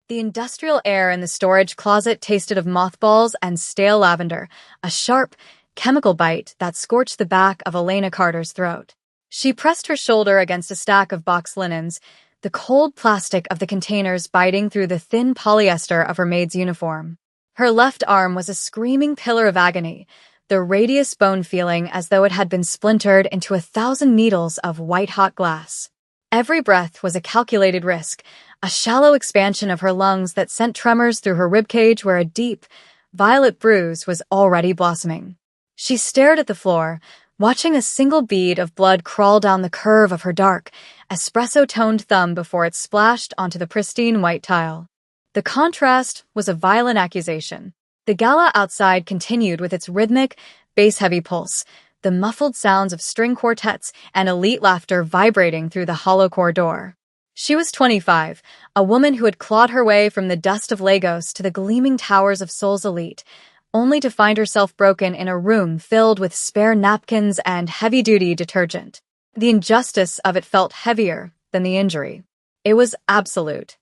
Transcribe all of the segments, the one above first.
The industrial air in the storage closet tasted of mothballs and stale lavender, a sharp, chemical bite that scorched the back of Elena Carter's throat. She pressed her shoulder against a stack of box linens, the cold plastic of the containers biting through the thin polyester of her maid's uniform. Her left arm was a screaming pillar of agony, the radius bone feeling as though it had been splintered into 1,000 needles of white-hot glass. Every breath was a calculated risk, a shallow expansion of her lungs that sent tremors through her ribcage where a deep, violet bruise was already blossoming. She stared at the floor, watching a single bead of blood crawl down the curve of her dark, espresso-toned thumb before it splashed onto the pristine white tile. The contrast was a violent accusation. The gala outside continued with its rhythmic, bass-heavy pulse, the muffled sounds of string quartets and elite laughter vibrating through the hollow corridor. She was 25, a woman who had clawed her way from the dust of Lagos to the gleaming towers of Seoul's elite, only to find herself broken in a room filled with spare napkins and heavy-duty detergent. The injustice of it felt heavier than the injury. It was absolute.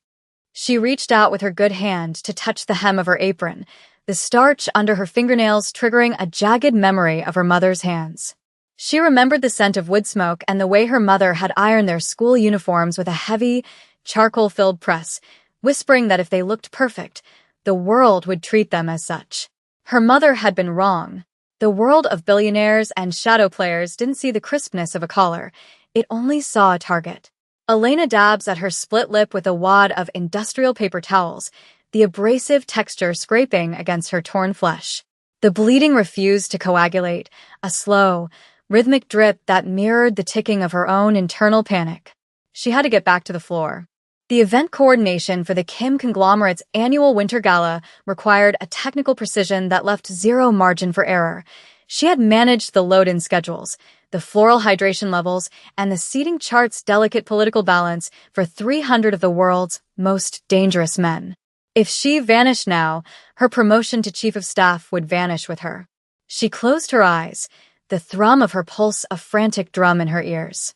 She reached out with her good hand to touch the hem of her apron, the starch under her fingernails triggering a jagged memory of her mother's hands. She remembered the scent of wood smoke and the way her mother had ironed their school uniforms with a heavy, charcoal-filled press, whispering that if they looked perfect, the world would treat them as such. Her mother had been wrong. The world of billionaires and shadow players didn't see the crispness of a collar. It only saw a target. Elena dabs at her split lip with a wad of industrial paper towels, the abrasive texture scraping against her torn flesh. The bleeding refused to coagulate, a slow, rhythmic drip that mirrored the ticking of her own internal panic. She had to get back to the floor. The event coordination for the Kim conglomerate's annual winter gala required a technical precision that left zero margin for error. She had managed the load-in schedules, the floral hydration levels, and the seating chart's delicate political balance for 300 of the world's most dangerous men. If she vanished now, her promotion to chief of staff would vanish with her. She closed her eyes, the thrum of her pulse a frantic drum in her ears.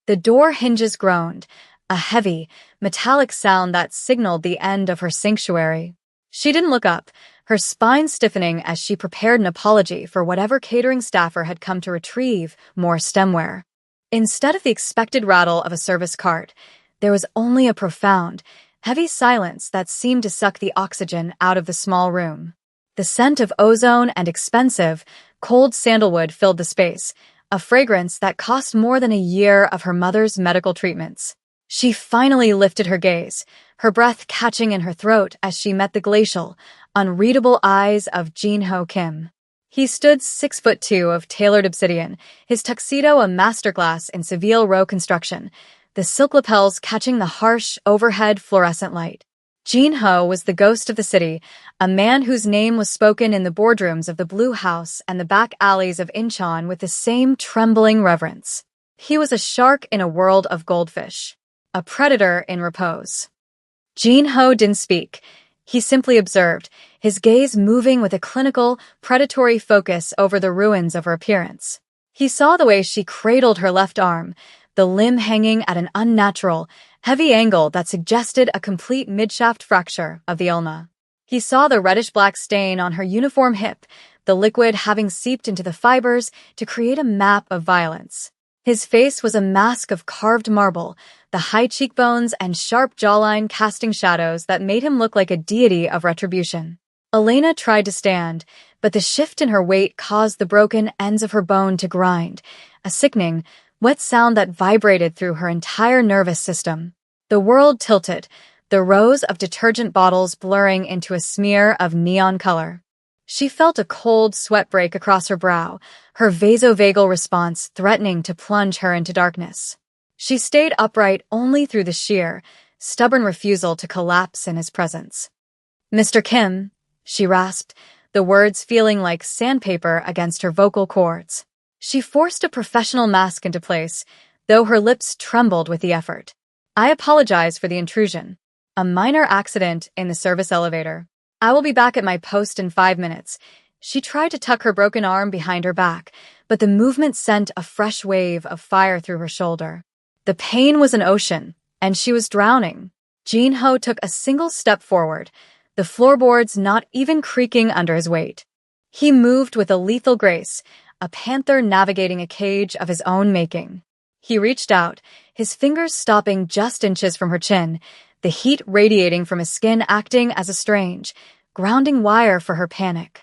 The door hinges groaned, a heavy, metallic sound that signaled the end of her sanctuary. She didn't look up, her spine stiffening as she prepared an apology for whatever catering staffer had come to retrieve more stemware. Instead of the expected rattle of a service cart, there was only a profound, heavy silence that seemed to suck the oxygen out of the small room. The scent of ozone and expensive, cold sandalwood filled the space, a fragrance that cost more than a year of her mother's medical treatments. She finally lifted her gaze, her breath catching in her throat as she met the glacial, unreadable eyes of Jin-Ho Kim. He stood 6'2" of tailored obsidian, his tuxedo a masterclass in Seville Row construction, the silk lapels catching the harsh, overhead fluorescent light. Jin-Ho was the ghost of the city, a man whose name was spoken in the boardrooms of the Blue House and the back alleys of Incheon with the same trembling reverence. He was a shark in a world of goldfish, a predator in repose. Jin-Ho didn't speak. He simply observed, his gaze moving with a clinical, predatory focus over the ruins of her appearance. He saw the way she cradled her left arm, the limb hanging at an unnatural, heavy angle that suggested a complete midshaft fracture of the ulna. He saw the reddish-black stain on her uniform hip, the liquid having seeped into the fibers to create a map of violence. His face was a mask of carved marble, the high cheekbones and sharp jawline casting shadows that made him look like a deity of retribution. Elena tried to stand, but the shift in her weight caused the broken ends of her bone to grind, a sickening, wet sound that vibrated through her entire nervous system. The world tilted, the rows of detergent bottles blurring into a smear of neon color. She felt a cold sweat break across her brow, her vasovagal response threatening to plunge her into darkness. She stayed upright only through the sheer, stubborn refusal to collapse in his presence. "Mr. Kim," she rasped, the words feeling like sandpaper against her vocal cords. She forced a professional mask into place, though her lips trembled with the effort. "I apologize for the intrusion. A minor accident in the service elevator. I will be back at my post in 5 minutes." She tried to tuck her broken arm behind her back, but the movement sent a fresh wave of fire through her shoulder. The pain was an ocean, and she was drowning. Jin-ho took a single step forward, the floorboards not even creaking under his weight. He moved with a lethal grace, a panther navigating a cage of his own making. He reached out, his fingers stopping just inches from her chin, the heat radiating from his skin acting as a strange, grounding wire for her panic.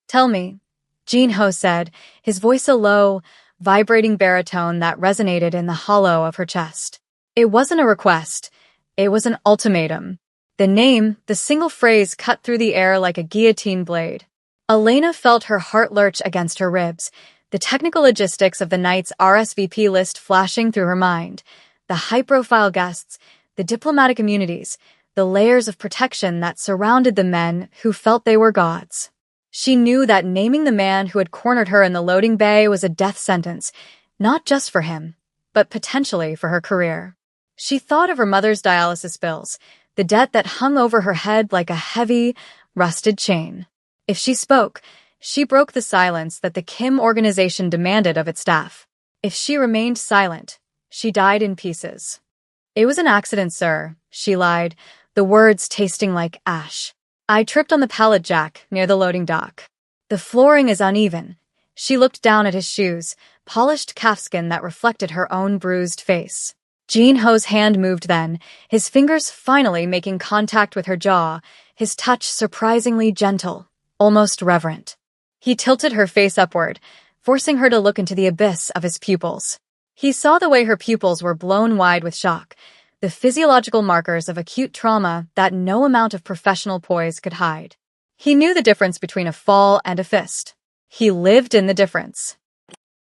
"Tell me," Jin-ho said, his voice a low, vibrating baritone that resonated in the hollow of her chest. It wasn't a request. It was an ultimatum. The name, the single phrase cut through the air like a guillotine blade. Elena felt her heart lurch against her ribs, the technical logistics of the night's RSVP list flashing through her mind. The high-profile guests, the diplomatic immunities, the layers of protection that surrounded the men who felt they were gods. She knew that naming the man who had cornered her in the loading bay was a death sentence, not just for him, but potentially for her career. She thought of her mother's dialysis bills, the debt that hung over her head like a heavy, rusted chain. If she spoke, she broke the silence that the Kim organization demanded of its staff. If she remained silent, she died in pieces. "It was an accident, sir," she lied, the words tasting like ash. "I tripped on the pallet jack near the loading dock. The flooring is uneven." She looked down at his shoes, polished calfskin that reflected her own bruised face. Jin-ho's hand moved then, his fingers finally making contact with her jaw, his touch surprisingly gentle, almost reverent. He tilted her face upward, forcing her to look into the abyss of his pupils. He saw the way her pupils were blown wide with shock, the physiological markers of acute trauma that no amount of professional poise could hide. He knew the difference between a fall and a fist. He lived in the difference.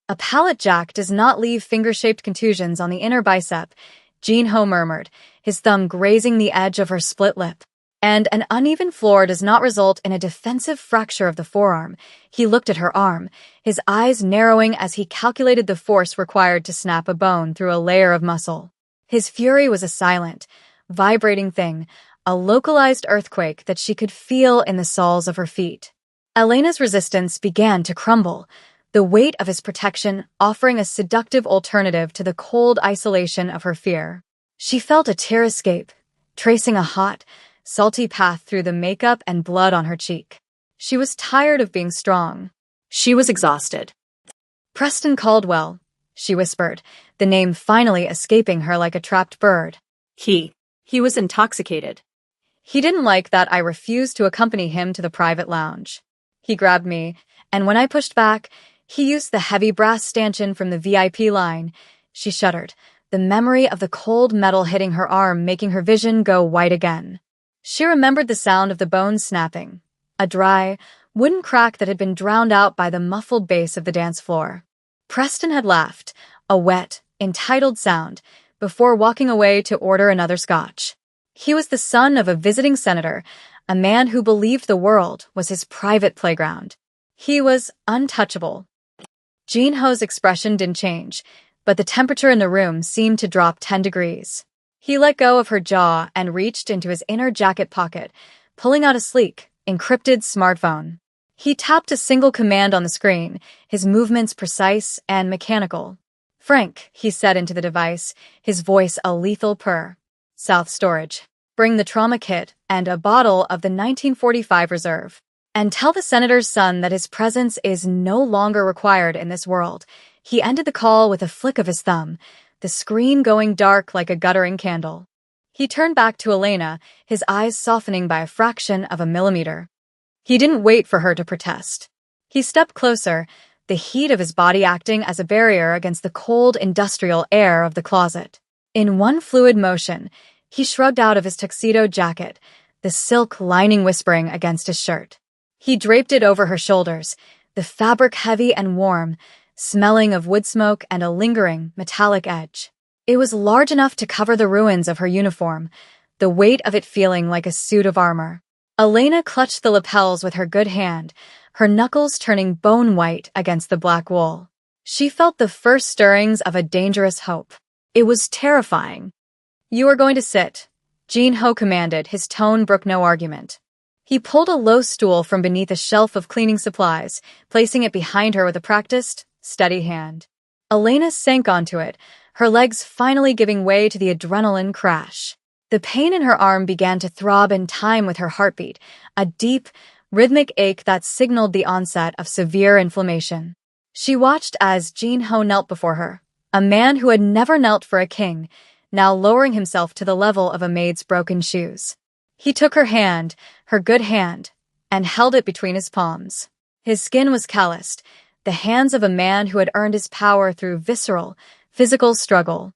"A pallet jack does not leave finger-shaped contusions on the inner bicep," Jin-ho murmured, his thumb grazing the edge of her split lip. "And an uneven floor does not result in a defensive fracture of the forearm." He looked at her arm, his eyes narrowing as he calculated the force required to snap a bone through a layer of muscle. His fury was a silent, vibrating thing, a localized earthquake that she could feel in the soles of her feet. Elena's resistance began to crumble, the weight of his protection offering a seductive alternative to the cold isolation of her fear. She felt a tear escape, tracing a hot, salty path through the makeup and blood on her cheek. She was tired of being strong. She was exhausted. "Preston Caldwell," she whispered, the name finally escaping her like a trapped bird. He was intoxicated. He didn't like that I refused to accompany him to the private lounge. He grabbed me, and when I pushed back, he used the heavy brass stanchion from the VIP line. She shuddered, the memory of the cold metal hitting her arm making her vision go white again. She remembered the sound of the bones snapping, a dry, wooden crack that had been drowned out by the muffled bass of the dance floor. Preston had laughed, a wet, entitled sound, before walking away to order another scotch. He was the son of a visiting senator, a man who believed the world was his private playground. He was untouchable. Jin-ho's expression didn't change, but the temperature in the room seemed to drop 10 degrees. He let go of her jaw and reached into his inner jacket pocket, pulling out a sleek, encrypted smartphone. He tapped a single command on the screen, his movements precise and mechanical. "Frank," he said into the device, his voice a lethal purr. "South Storage. Bring the trauma kit and a bottle of the 1945 Reserve. And tell the senator's son that his presence is no longer required in this world." He ended the call with a flick of his thumb, the screen going dark like a guttering candle. He turned back to Elena, his eyes softening by a fraction of a millimeter. He didn't wait for her to protest. He stepped closer, the heat of his body acting as a barrier against the cold industrial air of the closet. In one fluid motion, he shrugged out of his tuxedo jacket, the silk lining whispering against his shirt. He draped it over her shoulders, the fabric heavy and warm, smelling of wood smoke and a lingering, metallic edge. It was large enough to cover the ruins of her uniform, the weight of it feeling like a suit of armor. Elena clutched the lapels with her good hand, her knuckles turning bone-white against the black wool. She felt the first stirrings of a dangerous hope. It was terrifying. "You are going to sit," Jin-ho commanded, his tone brook no argument. He pulled a low stool from beneath a shelf of cleaning supplies, placing it behind her with a practiced, steady hand. Elena sank onto it, her legs finally giving way to the adrenaline crash. The pain in her arm began to throb in time with her heartbeat, a deep, rhythmic ache that signaled the onset of severe inflammation. She watched as Jin-ho knelt before her, a man who had never knelt for a king, now lowering himself to the level of a maid's broken shoes. He took her hand, her good hand, and held it between his palms. His skin was calloused, the hands of a man who had earned his power through visceral, physical struggle.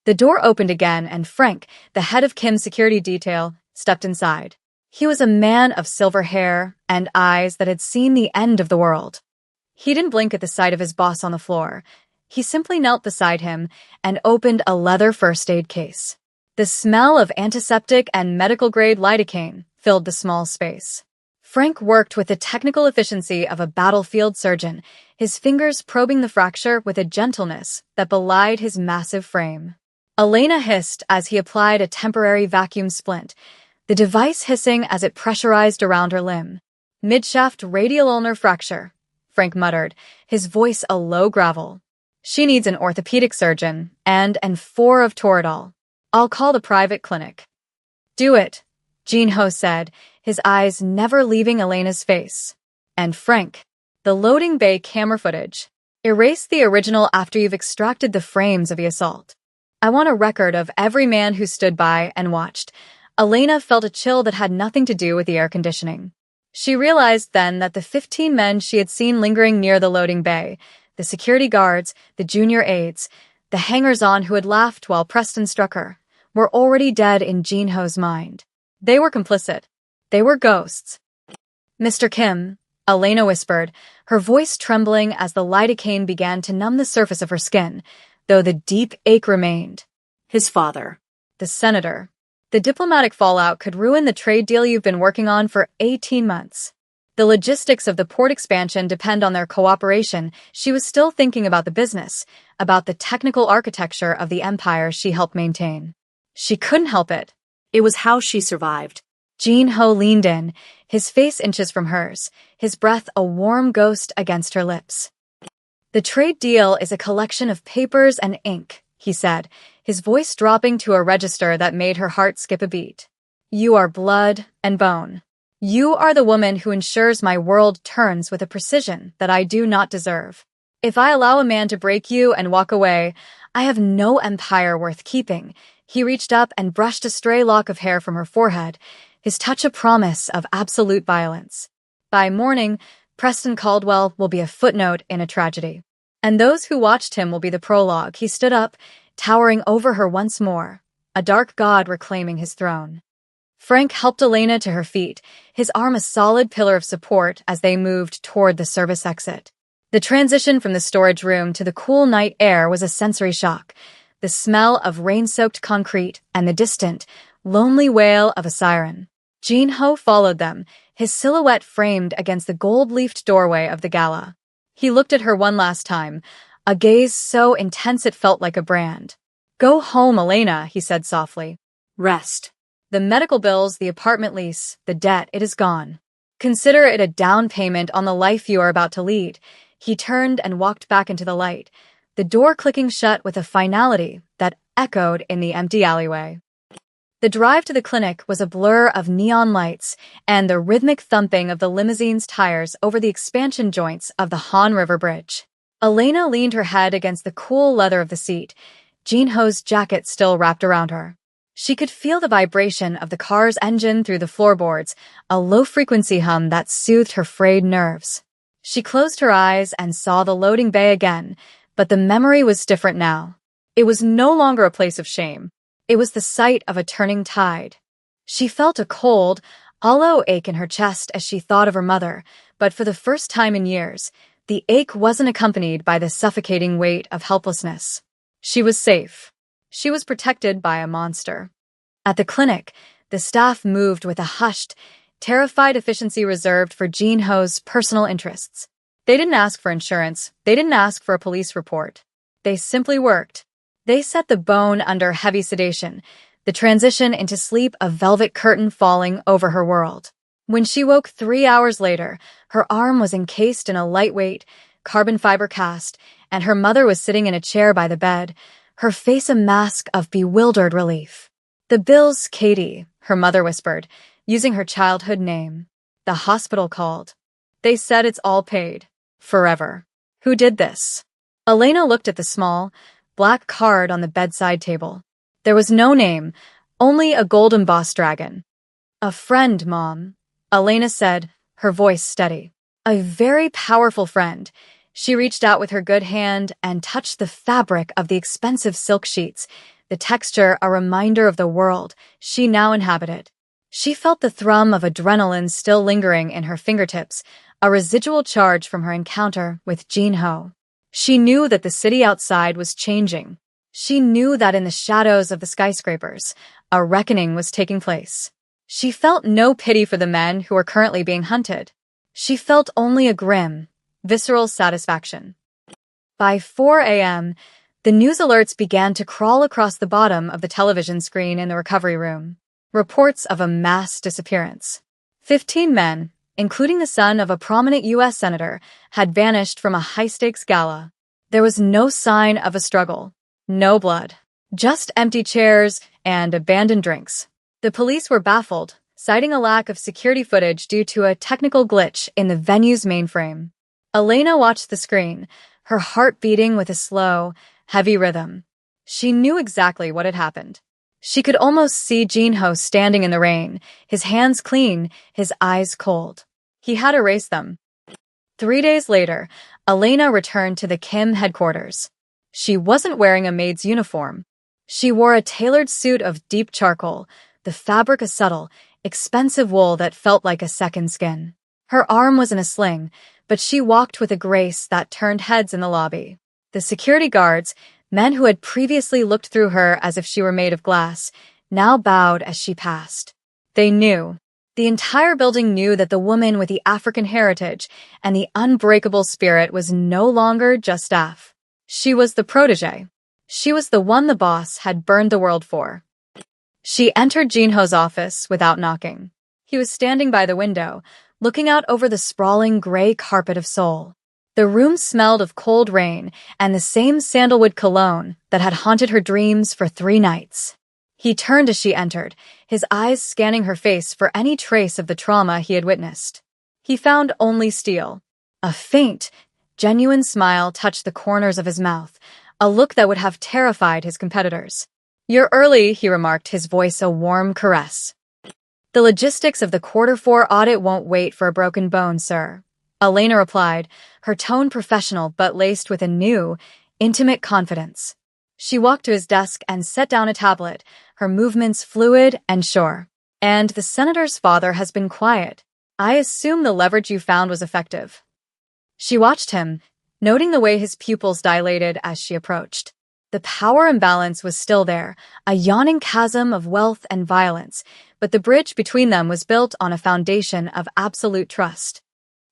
The door opened again and Frank, the head of Kim's security detail, stepped inside. He was a man of silver hair and eyes that had seen the end of the world. He didn't blink at the sight of his boss on the floor. He simply knelt beside him and opened a leather first aid case. The smell of antiseptic and medical-grade lidocaine filled the small space. Frank worked with the technical efficiency of a battlefield surgeon, his fingers probing the fracture with a gentleness that belied his massive frame. Elena hissed as he applied a temporary vacuum splint, the device hissing as it pressurized around her limb. Midshaft radial ulnar fracture, Frank muttered, his voice a low gravel. She needs an orthopedic surgeon and 4 of Toradol. I'll call the private clinic. Do it, Jin-ho said, his eyes never leaving Elena's face. And Frank, the loading bay camera footage. Erase the original after you've extracted the frames of the assault. I want a record of every man who stood by and watched. Elena felt a chill that had nothing to do with the air conditioning. She realized then that the 15 men she had seen lingering near the loading bay, the security guards, the junior aides, the hangers-on who had laughed while Preston struck her, were already dead in Jin-ho's mind. They were complicit. They were ghosts. Mr. Kim, Elena whispered, her voice trembling as the lidocaine began to numb the surface of her skin, though the deep ache remained. His father. The senator. The diplomatic fallout could ruin the trade deal you've been working on for 18 months. The logistics of the port expansion depend on their cooperation. She was still thinking about the business, about the technical architecture of the empire she helped maintain. She couldn't help it. It was how she survived. Jin-ho leaned in, his face inches from hers, his breath a warm ghost against her lips. The trade deal is a collection of papers and ink, he said, his voice dropping to a register that made her heart skip a beat. You are blood and bone. You are the woman who ensures my world turns with a precision that I do not deserve. If I allow a man to break you and walk away, I have no empire worth keeping. He reached up and brushed a stray lock of hair from her forehead, his touch a promise of absolute violence. By morning, Preston Caldwell will be a footnote in a tragedy. And those who watched him will be the prologue. He stood up, towering over her once more, a dark god reclaiming his throne. Frank helped Elena to her feet, his arm a solid pillar of support as they moved toward the service exit. The transition from the storage room to the cool night air was a sensory shock. The smell of rain-soaked concrete and the distant, lonely wail of a siren. Jin-ho followed them, his silhouette framed against the gold-leafed doorway of the gala. He looked at her one last time, a gaze so intense it felt like a brand. Go home, Elena, he said softly. Rest. The medical bills, the apartment lease, the debt, it is gone. Consider it a down payment on the life you are about to lead. He turned and walked back into the light, the door clicking shut with a finality that echoed in the empty alleyway. The drive to the clinic was a blur of neon lights and the rhythmic thumping of the limousine's tires over the expansion joints of the Han River Bridge. Elena leaned her head against the cool leather of the seat, Jin-ho's jacket still wrapped around her. She could feel the vibration of the car's engine through the floorboards, a low-frequency hum that soothed her frayed nerves. She closed her eyes and saw the loading bay again, but the memory was different now. It was no longer a place of shame. It was the site of a turning tide. She felt a cold, hollow ache in her chest as she thought of her mother, but for the first time in years, the ache wasn't accompanied by the suffocating weight of helplessness. She was safe. She was protected by a monster. At the clinic, the staff moved with a hushed, terrified efficiency reserved for Jin-ho's personal interests. They didn't ask for insurance. They didn't ask for a police report. They simply worked. They set the bone under heavy sedation, the transition into sleep a velvet curtain falling over her world. When she woke 3 hours later, her arm was encased in a lightweight, carbon fiber cast, and her mother was sitting in a chair by the bed, her face a mask of bewildered relief. "The bill's Katie," her mother whispered, using her childhood name. "The hospital called. They said it's all paid. Forever." "Who did this?" Elena looked at the small, black card on the bedside table. There was no name, only a gold embossed dragon. "A friend, Mom," Elena said, her voice steady. "A very powerful friend." She reached out with her good hand and touched the fabric of the expensive silk sheets, the texture a reminder of the world she now inhabited. She felt the thrum of adrenaline still lingering in her fingertips, a residual charge from her encounter with Jin-ho. She knew that the city outside was changing. She knew that in the shadows of the skyscrapers, a reckoning was taking place. She felt no pity for the men who were currently being hunted. She felt only a grim, visceral satisfaction. By 4 a.m., the news alerts began to crawl across the bottom of the television screen in the recovery room. Reports of a mass disappearance. 15 men, including the son of a prominent U.S. senator, had vanished from a high-stakes gala. There was no sign of a struggle. No blood. Just empty chairs and abandoned drinks. The police were baffled, citing a lack of security footage due to a technical glitch in the venue's mainframe. Elena watched the screen, her heart beating with a slow, heavy rhythm. She knew exactly what had happened. She could almost see Jin-ho standing in the rain, his hands clean, his eyes cold. He had erased them. 3 days later, Elena returned to the Kim headquarters. She wasn't wearing a maid's uniform. She wore a tailored suit of deep charcoal, the fabric a subtle, expensive wool that felt like a second skin. Her arm was in a sling, but she walked with a grace that turned heads in the lobby. The security guards, men who had previously looked through her as if she were made of glass, now bowed as she passed. They knew. The entire building knew that the woman with the African heritage and the unbreakable spirit was no longer just staff. She was the protege. She was the one the boss had burned the world for. She entered Jin-ho's office without knocking. He was standing by the window, looking out over the sprawling gray carpet of Seoul. The room smelled of cold rain and the same sandalwood cologne that had haunted her dreams for 3 nights. He turned as she entered, his eyes scanning her face for any trace of the trauma he had witnessed. He found only steel. A faint, genuine smile touched the corners of his mouth, a look that would have terrified his competitors. "You're early," he remarked, his voice a warm caress. "The logistics of the Q4 audit won't wait for a broken bone, sir," Elena replied, her tone professional but laced with a new, intimate confidence. She walked to his desk and set down a tablet, her movements fluid and sure. "And the senator's father has been quiet. I assume the leverage you found was effective." She watched him, noting the way his pupils dilated as she approached. The power imbalance was still there, a yawning chasm of wealth and violence, but the bridge between them was built on a foundation of absolute trust.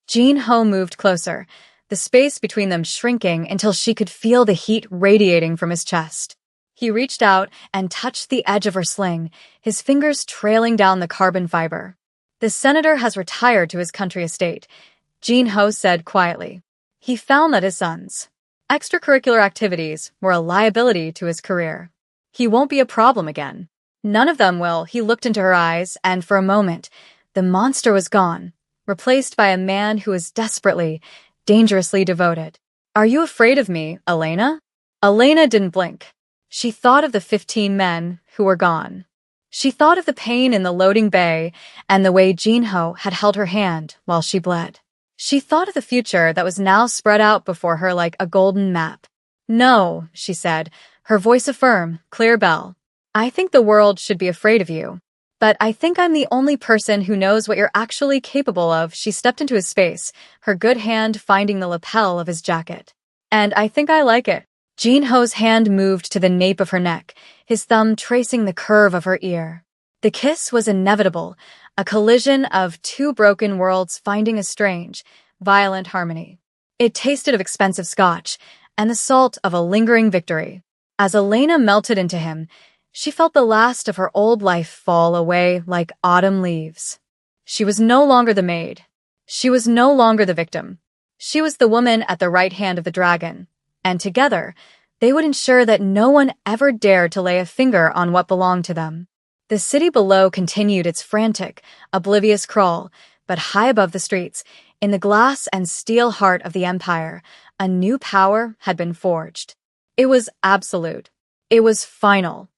Jin-ho moved closer, the space between them shrinking until she could feel the heat radiating from his chest. He reached out and touched the edge of her sling, his fingers trailing down the carbon fiber. "The senator has retired to his country estate," Jin-ho said quietly. He found that his sons' extracurricular activities were a liability to his career. "He won't be a problem again." "None of them will." He looked into her eyes, and for a moment, the monster was gone, replaced by a man who was desperately, dangerously devoted. "Are you afraid of me, Elena?" Elena didn't blink. She thought of the 15 men who were gone. She thought of the pain in the loading bay and the way Jin-ho had held her hand while she bled. She thought of the future that was now spread out before her like a golden map. "No," she said, her voice a firm, clear bell. "I think the world should be afraid of you. But I think I'm the only person who knows what you're actually capable of." She stepped into his space, her good hand finding the lapel of his jacket. "And I think I like it." Jin-ho's hand moved to the nape of her neck, his thumb tracing the curve of her ear. The kiss was inevitable, a collision of 2 broken worlds finding a strange, violent harmony. It tasted of expensive scotch and the salt of a lingering victory. As Elena melted into him, she felt the last of her old life fall away like autumn leaves. She was no longer the maid. She was no longer the victim. She was the woman at the right hand of the dragon, and together, they would ensure that no one ever dared to lay a finger on what belonged to them. The city below continued its frantic, oblivious crawl, but high above the streets, in the glass and steel heart of the empire, a new power had been forged. It was absolute. It was final.